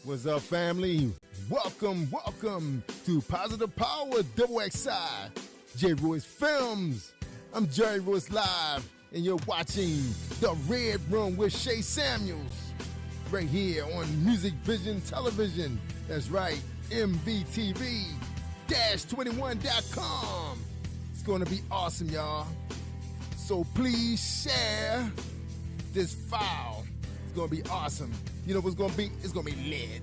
What's up, family? Welcome to Positive Power XXI, J. Royce Films. I'm Jerry Royce Live, and you're watching The Red Room with Shay Samuels, right here on Music Vision Television. That's right, MVTV-21.com. It's going to be awesome, y'all. So please share this file. It's going to be awesome. You know what's going to be? It's going to be lit.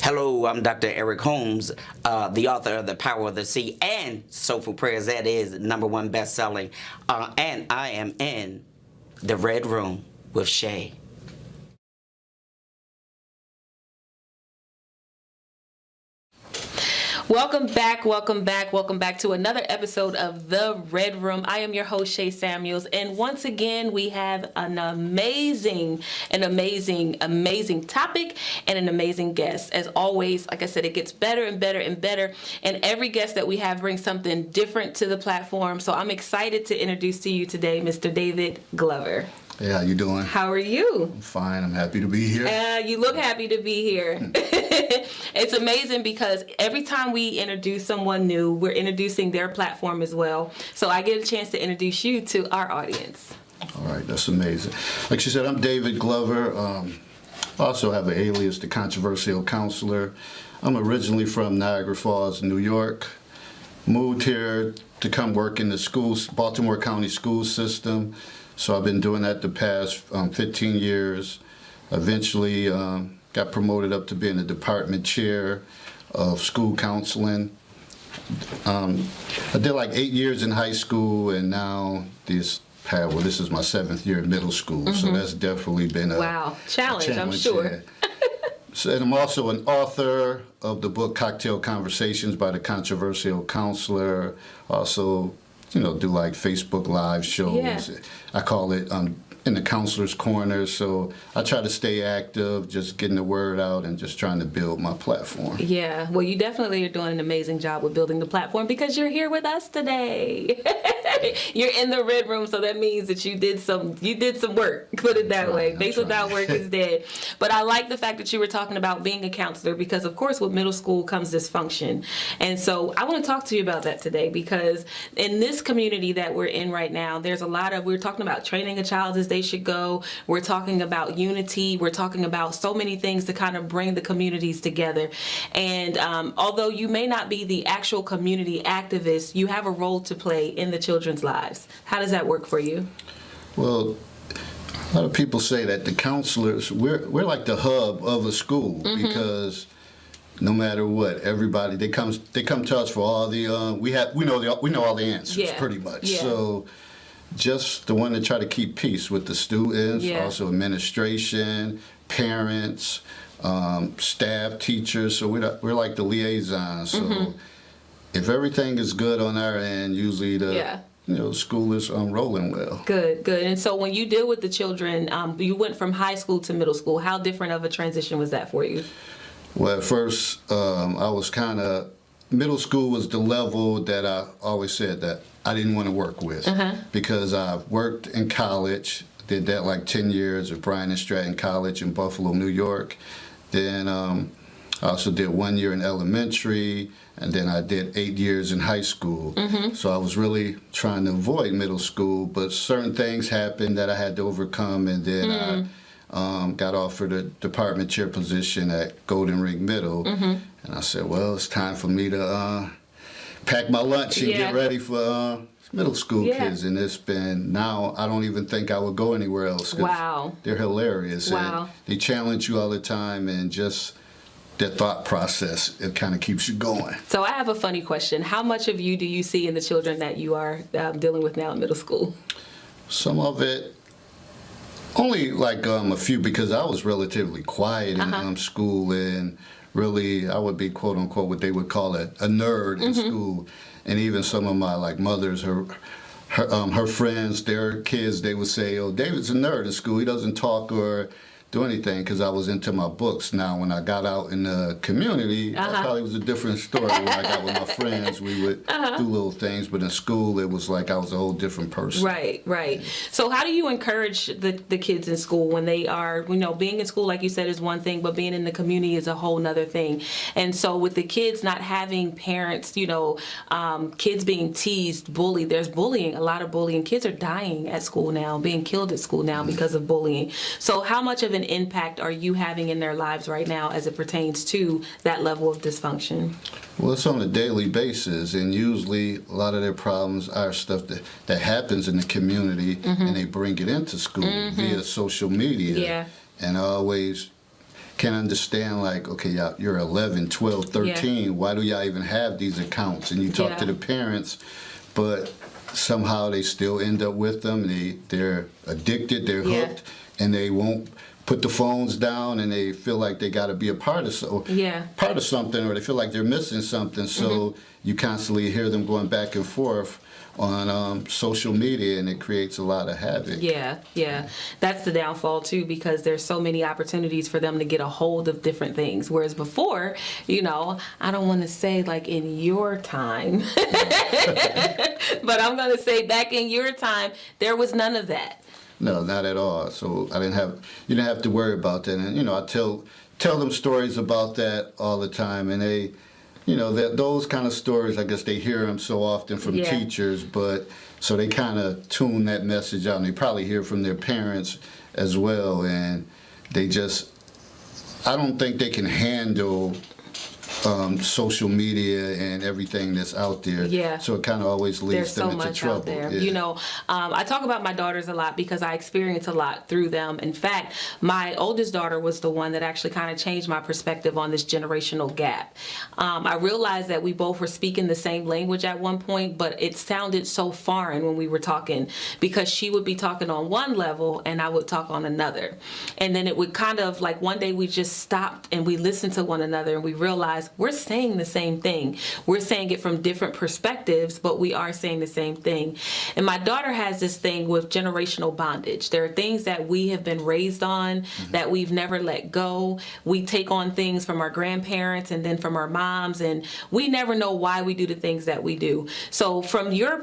Hello, I'm Dr. Eric Holmes, the author of The Power of the Sea and Soulful Prayers. That is #1 best-selling. And I am in The Red Room with Shay. Welcome back to another episode of The Red Room. I am your host, Shay Samuels, and once again, we have an amazing topic and an amazing guest. As always, like I said, it gets better and better and better, and every guest that we have brings something different to the platform, so I'm excited to introduce to you today Mr. David Glover. Hey, how you doing? How are you? I'm fine. I'm happy to be here. You look happy to be here. It's amazing because every time we introduce someone new, we're introducing their platform as well. So I get a chance to introduce you to our audience. All right, that's amazing. Like she said, I'm David Glover. I also have an alias, the Controversial Counselor. I'm originally from Niagara Falls, New York. Moved here to come work in the schools, Baltimore County school system. So I've been doing that the past 15 years. Eventually got promoted up to being the department chair of school counseling. I did like 8 years in high school, and now this is my 7th year in middle school. Mm-hmm. So that's definitely been a challenge, I'm sure. Yeah. So, and I'm also an author of the book Cocktail Conversations by the Controversial Counselor. Also, do like Facebook Live shows. Yeah. I call it in the Counselor's Corner. So I try to stay active, just getting the word out and just trying to build my platform. Yeah, well, you definitely are doing an amazing job with building the platform because you're here with us today. You're in the Red Room, so that means that you did some work. Put it that way. Faith without work is dead. But I like the fact that you were talking about being a counselor because, of course, with middle school comes dysfunction. And so I want to talk to you about that today because in this community that we're in right now, there's we're talking about training a child as they should go. We're talking about unity. We're talking about so many things to kind of bring the communities together. And although you may not be the actual community activist, you have a role to play in the children's lives. How does that work for you? Well, a lot of people say that the counselors, we're like the hub of a school. Mm-hmm. Because no matter what, everybody they come to us for all the we know all the answers pretty much. Yeah. So just the one to try to keep peace with the students, also administration, parents, staff, teachers. So we're like the liaisons. So if everything is good on our end, usually the school is rolling well. Good. And so when you deal with the children, you went from high school to middle school. How different of a transition was that for you? Well, at first, I was middle school was the level that I always said that I didn't want to work with because I've worked in college, did that like 10 years at Bryan and Stratton College in Buffalo, New York. Then I also did 1 year in elementary, and then I did 8 years in high school. Mm-hmm. So I was really trying to avoid middle school, but certain things happened that I had to overcome, and then I got offered a department chair position at Golden Ring Middle, and I said, well, it's time for me to pack my lunch and get ready for middle school kids. And it's been, now I don't even think I would go anywhere else. Wow. They're hilarious. Wow. And they challenge you all the time, and just their thought process, it kind of keeps you going. So I have a funny question. How much of you do you see in the children that you are dealing with now in middle school? Some of it, only like a few, because I was relatively quiet in school, and really I would be quote unquote what they would call a nerd in school. And even some of my like mothers, her friends, their kids, they would say, "Oh, David's a nerd in school. He doesn't talk or do anything," because I was into my books. Now, when I got out in the community, that probably was a different story. When I got with my friends, we would do little things, but in school, it was like I was a whole different person. Right. So how do you encourage the kids in school when they are, being in school, like you said, is one thing, but being in the community is a whole nother thing. And so with the kids not having parents, kids being teased, bullied, there's bullying, a lot of bullying. Kids are dying at school now, being killed at school now because of bullying. So how much of an impact are you having in their lives right now as it pertains to that level of dysfunction? Well, it's on a daily basis, and usually a lot of their problems are stuff that happens in the community, and they bring it into school via social media. Yeah. And I always can't understand, like, okay, you're 11, 12, 13, why do y'all even have these accounts? And you talk to the parents, but somehow they still end up with them. They're addicted, they're hooked, and they won't put the phones down, and they feel like they got to be a part of something, or they feel like they're missing something. So you constantly hear them going back and forth on social media, and it creates a lot of havoc. Yeah. That's the downfall too, because there's so many opportunities for them to get a hold of different things. Whereas before, I don't want to say like in your time, but I'm going to say back in your time, there was none of that. No, not at all. So you didn't have to worry about that. And I tell them stories about that all the time, and they, those kind of stories, I guess they hear them so often from teachers, but so they kind of tune that message out, and they probably hear from their parents as well, and I don't think they can handle social media and everything that's out there. Yeah. So it kind of always leads them into trouble. There's so much out there. I talk about my daughters a lot because I experience a lot through them. In fact, my oldest daughter was the one that actually kind of changed my perspective on this generational gap. I realized that we both were speaking the same language at one point, but it sounded so foreign when we were talking, because she would be talking on one level and I would talk on another. And then it would kind of like one day we just stopped and we listened to one another, and we realized we're saying the same thing. We're saying it from different perspectives, but we are saying the same thing. And my daughter has this thing with generational bondage. There are things that we have been raised on that we've never let go. We take on things from our grandparents and then from our moms, and we never know why we do the things that we do. So from your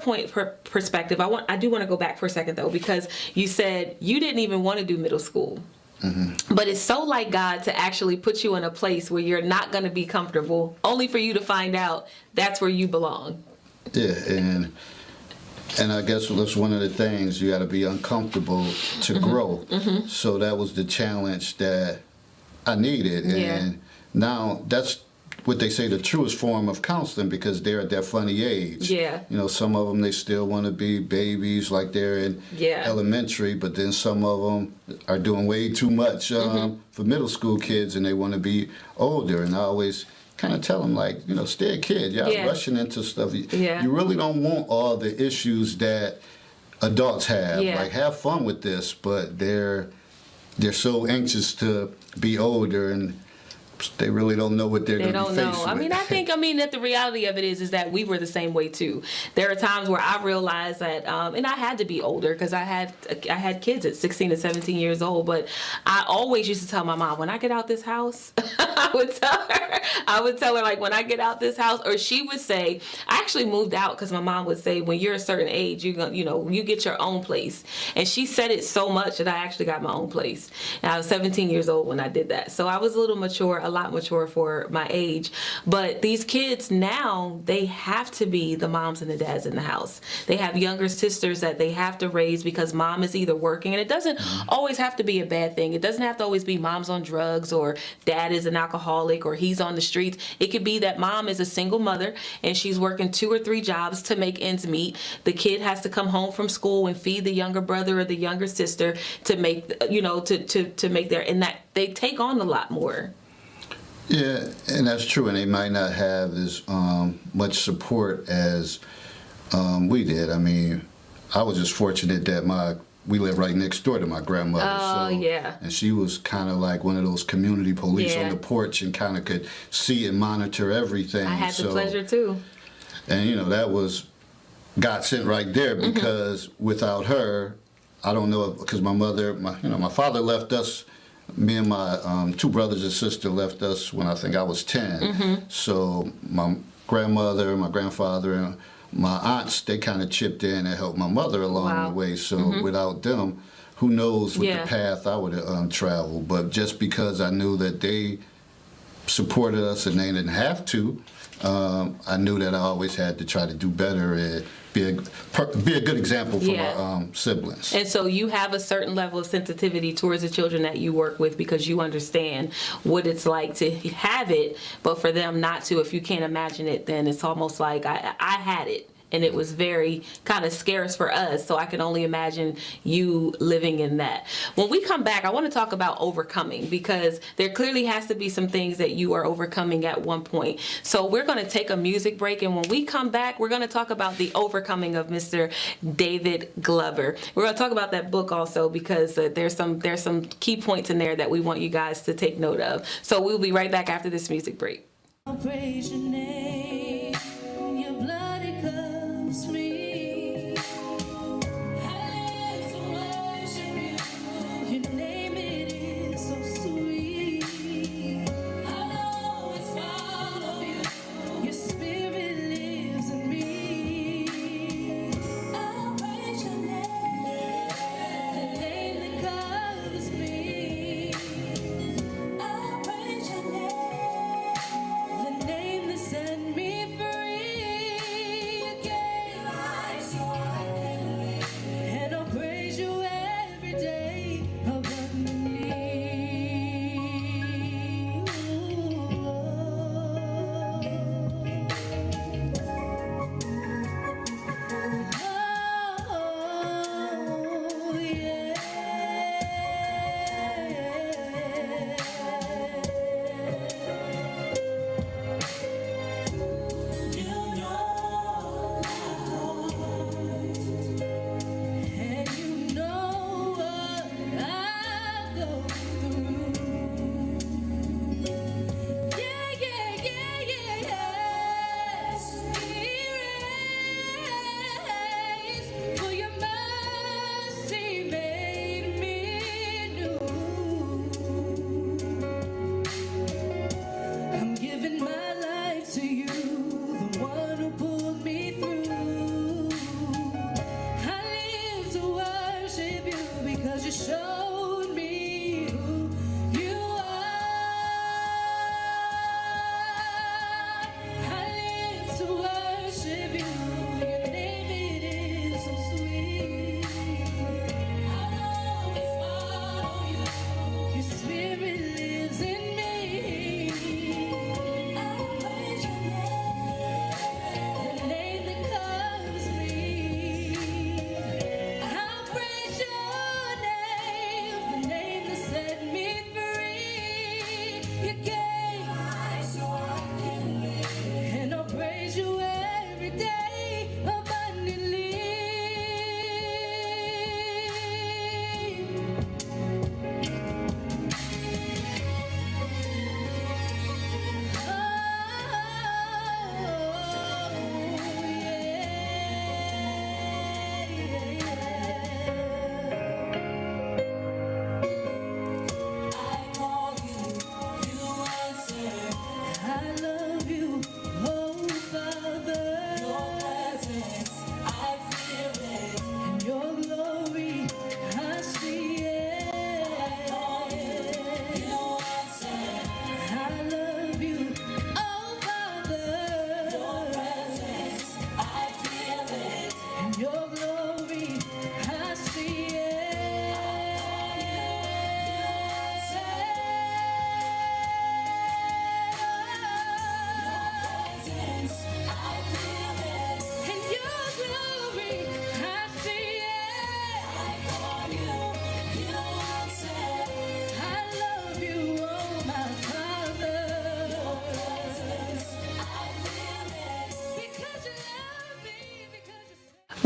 perspective, I do want to go back for a second though, because you said you didn't even want to do middle school. But it's so like God to actually put you in a place where you're not going to be comfortable, only for you to find out that's where you belong. Yeah, and I guess that's one of the things, you got to be uncomfortable to grow. So that was the challenge that I needed. And now that's what they say the truest form of counseling, because they're at that funny age. Yeah. Some of them, they still want to be babies like they're in elementary, but then some of them are doing way too much for middle school kids, and they want to be older. And I always kind of tell them, like, stay a kid. Y'all rushing into stuff. You really don't want all the issues that adults have. Like, have fun with this, but they're so anxious to be older, and they really don't know what they're going to be faced with. I mean that the reality of it is that we were the same way too. There are times where I realized that, and I had to be older because I had kids at 16 and 17 years old. But I always used to tell my mom, when I get out this house, I would tell her like, when I get out this house, or she would say, I actually moved out because my mom would say, when you're a certain age, you get your own place. And she said it so much that I actually got my own place. And I was 17 years old when I did that. So I was a lot mature for my age. But these kids now, they have to be the moms and the dads in the house. They have younger sisters that they have to raise because mom is either working, and it doesn't always have to be a bad thing. It doesn't have to always be mom's on drugs or dad is an alcoholic or he's on the streets. It could be that mom is a single mother and she's working 2 or 3 jobs to make ends meet. The kid has to come home from school and feed the younger brother or the younger sister to make, to make their, and that they take on a lot more. Yeah, and that's true, and they might not have as much support as we did. I mean, I was just fortunate that we lived right next door to my grandmother. And she was kind of like one of those community police on the porch, and kind of could see and monitor everything. I had the pleasure too. And that was God sent right there, because without her, I don't know, because my father left us. Me and my two brothers and sister left us when I think I was 10. So my grandmother, my grandfather, and my aunts, they kind of chipped in and helped my mother along the way. So without them, who knows what the path I would have traveled. But just because I knew that they supported us and they didn't have to, I knew that I always had to try to do better and be a good example for my siblings. And so you have a certain level of sensitivity towards the children that you work with, because you understand what it's like to have it, but for them not to. If you can't imagine it, then it's almost like I had it. And it was very kind of scarce for us, so I can only imagine you living in that. When we come back, I want to talk about overcoming, because there clearly has to be some things that you are overcoming at one point. So we're going to take a music break, and when we come back, we're going to talk about the overcoming of Mr. David Glover. We're going to talk about that book also, because there's some key points in there that we want you guys to take note of. So we'll be right back after this music break. I'll praise your name, your blood it covers me. I live to worship you, your name it is so sweet. I'll always follow you, your spirit lives in me. I'll praise your name, the name that covers me. I'll praise your name. The name that said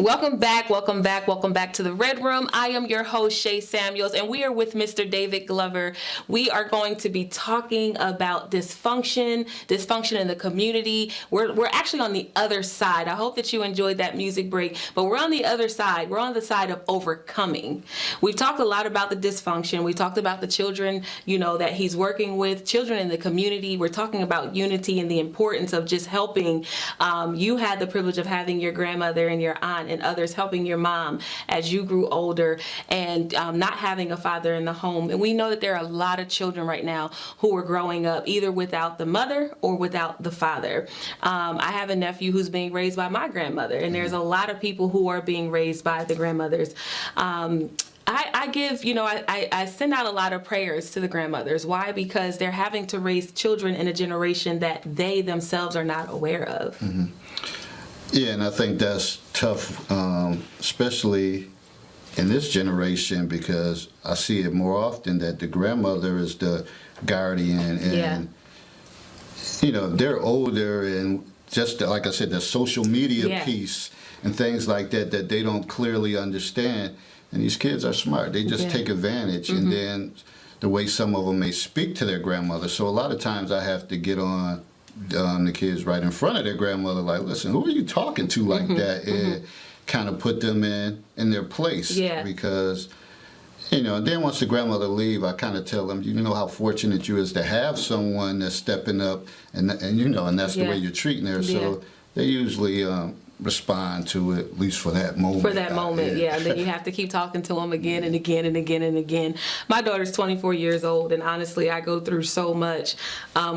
Welcome back to the Red Room. I am your host, Shay Samuels, and we are with Mr. David Glover. We are going to be talking about dysfunction in the community. We're actually on the other side. I hope that you enjoyed that music break, but we're on the other side. We're on the side of overcoming. We've talked a lot about the dysfunction. We talked about the children, that he's working with, children in the community. We're talking about unity and the importance of just helping. You had the privilege of having your grandmother and your aunt and others helping your mom as you grew older, and not having a father in the home. And we know that there are a lot of children right now who are growing up either without the mother or without the father. I have a nephew who's being raised by my grandmother, and there's a lot of people who are being raised by the grandmothers. I send out a lot of prayers to the grandmothers. Why? Because they're having to raise children in a generation that they themselves are not aware of. Mm-hmm. Yeah, and I think that's tough, especially in this generation, because I see it more often that the grandmother is the guardian, and they're older, and just like I said, the social media piece and things like that they don't clearly understand. And these kids are smart; they just take advantage, and then the way some of them may speak to their grandmother. So a lot of times I have to get on the kids right in front of their grandmother, like, listen, who are you talking to like that? And kind of put them in their place. Because, then once the grandmother leave, I kind of tell them, how fortunate you is to have someone that's stepping up, and that's the way you're treating her. So they usually respond to it, at least for that moment. For that moment, and then you have to keep talking to them again and again and again and again. My daughter's 24 years old, and honestly, I go through so much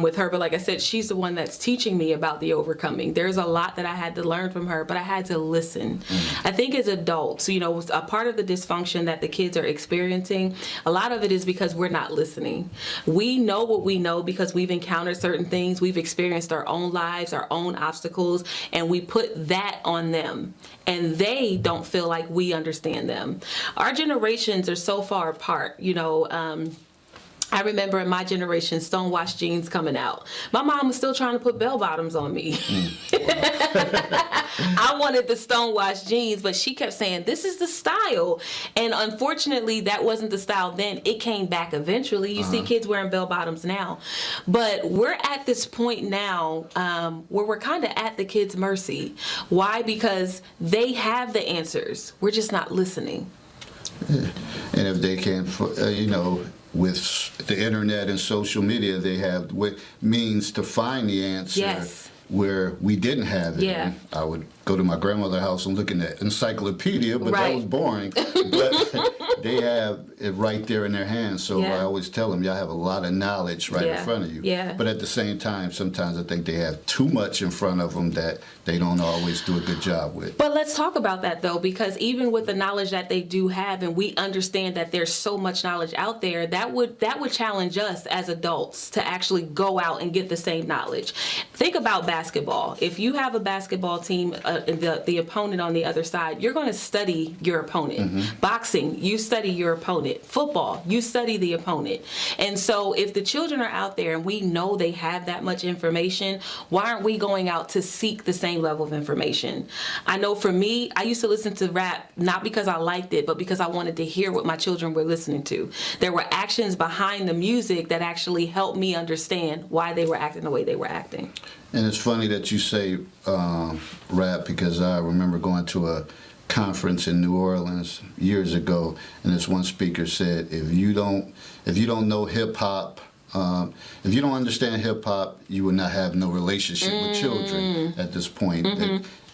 with her. But like I said, she's the one that's teaching me about the overcoming. There's a lot that I had to learn from her, but I had to listen. I think as adults, a part of the dysfunction that the kids are experiencing, a lot of it is because we're not listening. We know what we know because we've encountered certain things. We've experienced our own lives, our own obstacles, and we put that on them, and they don't feel like we understand them. Our generations are so far apart. I remember in my generation, stonewashed jeans coming out. My mom was still trying to put bell bottoms on me. I wanted the stonewashed jeans, but she kept saying, this is the style. And unfortunately, that wasn't the style then. It came back eventually. You see kids wearing bell bottoms now. But we're at this point now where we're kind of at the kids' mercy. Why? Because they have the answers. We're just not listening. Yeah. And if they can, with the internet and social media, they have means to find the answer where we didn't have it. And I would go to my grandmother's house and look in the encyclopedia, but that was boring. But they have it right there in their hands. So I always tell them, y'all have a lot of knowledge right in front of you. But at the same time, sometimes I think they have too much in front of them that they don't always do a good job with. But let's talk about that, though, because even with the knowledge that they do have, and we understand that there's so much knowledge out there, that would challenge us as adults to actually go out and get the same knowledge. Think about basketball. If you have a basketball team, the opponent on the other side, you're going to study your opponent. Boxing, you study your opponent. Football, you study the opponent. And so if the children are out there and we know they have that much information, why aren't we going out to seek the same level of information? I know for me, I used to listen to rap not because I liked it, but because I wanted to hear what my children were listening to. There were actions behind the music that actually helped me understand why they were acting the way they were acting. And it's funny that you say rap, because I remember going to a conference in New Orleans years ago, and this one speaker said, if you don't know hip hop, if you don't understand hip hop, you will not have no relationship with children at this point.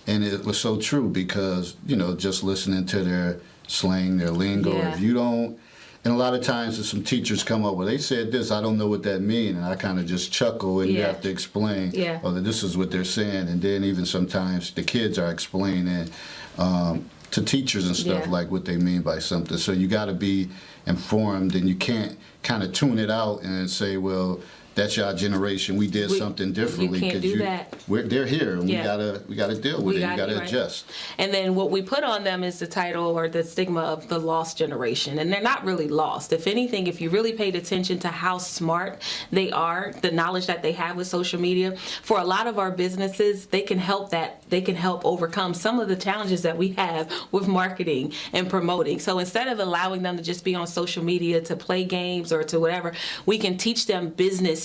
And it was so true, because just listening to their slang, their lingo, if you don't. And a lot of times there's some teachers come up, well, they said this, I don't know what that means. And I kind of just chuckle, and you have to explain, this is what they're saying. And then even sometimes the kids are explaining to teachers and stuff like what they mean by something. So you got to be informed, and you can't kind of tune it out and say, well, that's our generation. We did something differently. You can't do that. They're here, and Yeah. we gotta deal with it. You gotta adjust. And then what we put on them is the title or the stigma of the lost generation. And they're not really lost. If anything, if you really paid attention to how smart they are, the knowledge that they have with social media, for a lot of our businesses, they can help overcome some of the challenges that we have with marketing and promoting. So instead of allowing them to just be on social media to play games or to whatever, we can teach them business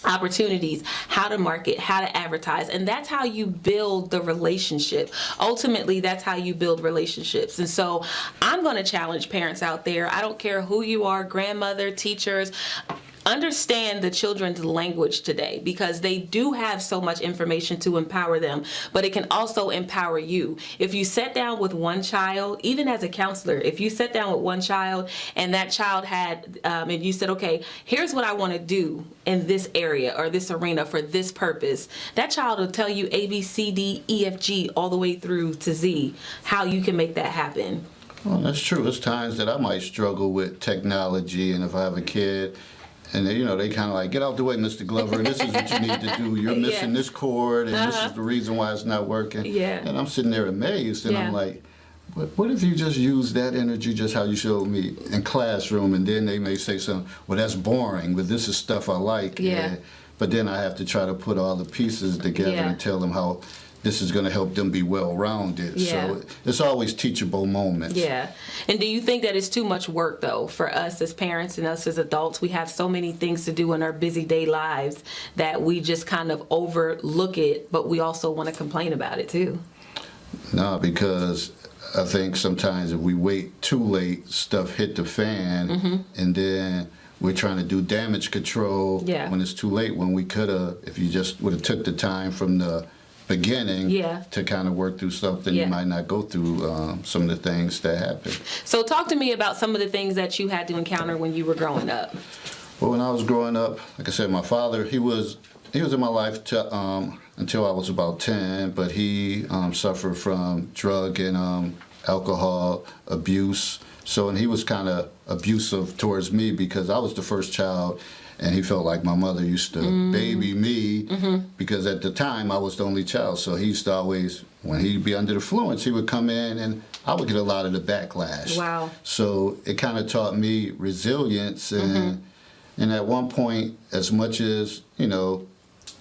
opportunities, how to market, how to advertise, and that's how you build the relationship. Ultimately, that's how you build relationships. And so I'm going to challenge parents out there. I don't care who you are, grandmother, teachers. Understand the children's language today, because they do have so much information to empower them, but it can also empower you. If you sat down with one child, even as a counselor, if you sat down with one child and that child had, and you said, okay, here's what I want to do in this area or this arena for this purpose, that child will tell you A, B, C, D, E, F, G, all the way through to Z, how you can make that happen. Well, that's true. There's times that I might struggle with technology, and if I have a kid, and they, they kind of like, get out the way, Mr. Glover. This is what you need to do. You're missing this chord, and this is the reason why it's not working. Yeah. And I'm sitting there amazed, and I'm like, what if you just use that energy just how you showed me in classroom? And then they may say something, well, that's boring, but this is stuff I like. Yeah. But then I have to try to put all the pieces together and tell them how this is going to help them be well-rounded. Yeah. So it's always teachable moments. Yeah. And do you think that it's too much work, though, for us as parents and us as adults? We have so many things to do in our busy day lives that we just kind of overlook it, but we also want to complain about it, too. No, because I think sometimes if we wait too late, stuff hit the fan, and then we're trying to do damage control when it's too late, when we could have, if you just would have took the time from the beginning to kind of work through something, you might not go through some of the things that happen. So talk to me about some of the things that you had to encounter when you were growing up. Well, when I was growing up, like I said, my father, he was in my life until I was about 10, but he suffered from drug and alcohol abuse. So, and he was kind of abusive towards me because I was the first child, and he felt like my mother used to baby me because at the time I was the only child. So he used to always, when he'd be under the influence, he would come in and I would get a lot of the backlash. Wow. So it kind of taught me resilience. And at one point, as much as,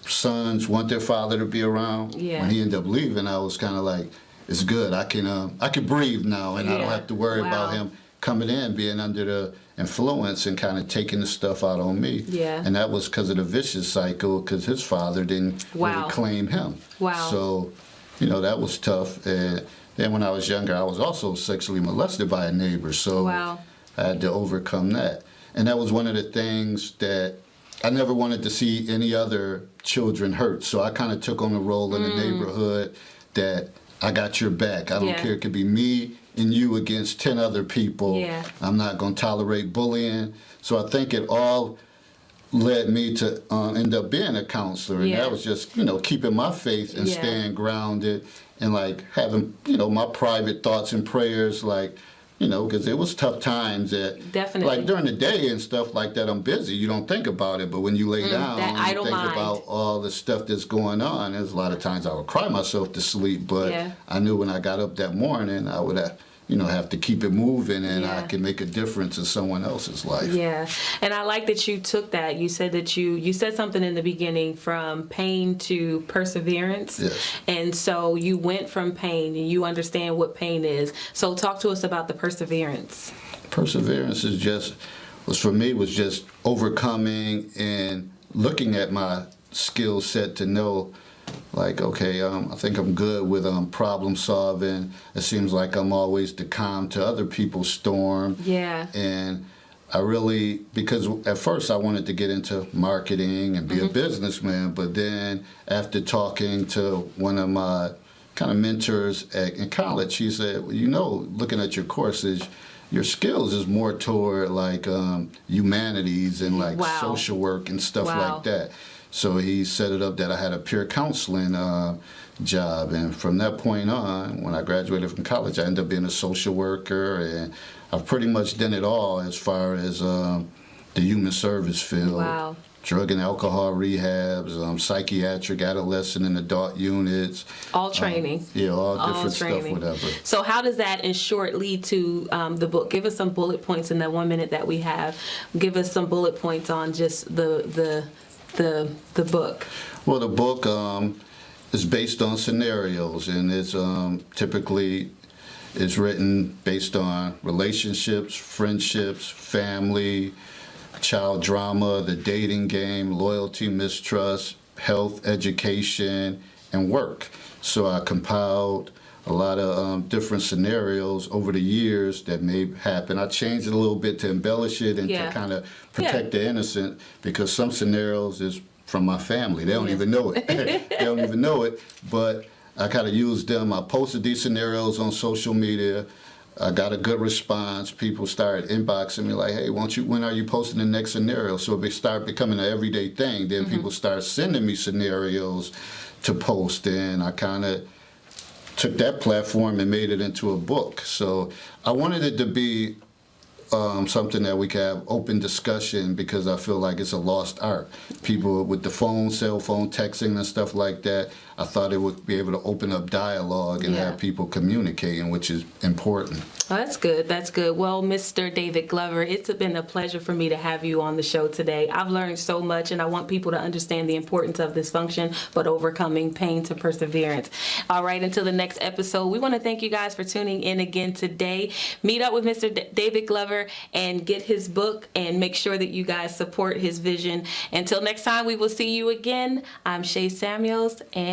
sons want their father to be around, when he ended up leaving, I was kind of like, it's good. I can breathe now, and I don't have to worry about him coming in, being under the influence and kind of taking the stuff out on me. Yeah. And that was because of the vicious cycle, because his father didn't really claim him. Wow. So, that was tough. And then when I was younger, I was also sexually molested by a neighbor. So I had to overcome that. And that was one of the things that I never wanted to see any other children hurt. So I kind of took on the role in the neighborhood that I got your back. I don't care. It could be me and you against 10 other people. Yeah. I'm not going to tolerate bullying. So I think it all led me to end up being a counselor. And that was just, keeping my faith and staying grounded and like having, my private thoughts and prayers, like, because it was tough times like during the day and stuff like that, I'm busy. You don't think about it. But when you lay down, you think about all the stuff that's going on. There's a lot of times I would cry myself to sleep, but I knew when I got up that morning, I would have to keep it moving, and I can make a difference in someone else's life. Yeah, and I like that you took that. You said that you said something in the beginning, from pain to perseverance. Yes. And so you went from pain, and you understand what pain is. So talk to us about the perseverance. Perseverance was for me just overcoming and looking at my skill set to know, like, okay, I think I'm good with problem solving. It seems like I'm always the calm to other people's storm. Yeah. And I really, because at first I wanted to get into marketing and be a businessman, but then after talking to one of my kind of mentors in college, he said, well, looking at your courses, your skills is more toward like humanities and like social work and stuff like that. So he set it up that I had a peer counseling job. And from that point on, when I graduated from college, I ended up being a social worker. And I've pretty much done it all as far as the human service field. Wow. Drug and alcohol rehabs, psychiatric, adolescent and adult units. All training. All different training. stuff, whatever. So how does that, in short, lead to the book? Give us some bullet points in that 1 minute that we have. Give us some bullet points on just the book. Well, the book is based on scenarios, and it's typically it's written based on relationships, friendships, family, child drama, the dating game, loyalty, mistrust, health, education, and work. So I compiled a lot of different scenarios over the years that may happen. I changed it a little bit to embellish it and to kind of protect the innocent, because some scenarios is from my family. They don't even know it. They don't even know it, but I kind of used them. I posted these scenarios on social media. I got a good response. People started inboxing me like, hey, when are you posting the next scenario? So it started becoming an everyday thing. Then people started sending me scenarios to post, and I kind of took that platform and made it into a book. So I wanted it to be something that we could have open discussion, because I feel like it's a lost art. People with the phone, cell phone, texting and stuff like that, I thought it would be able to open up dialogue and have people communicating, which is important. Oh, that's good. That's good. Well, Mr. David Glover, it's been a pleasure for me to have you on the show today. I've learned so much, and I want people to understand the importance of dysfunction, but overcoming pain to perseverance. All right, until the next episode, we want to thank you guys for tuning in again today. Meet up with Mr. David Glover and get his book, and make sure that you guys support his vision. Until next time, we will see you again. I'm Shay Samuels, and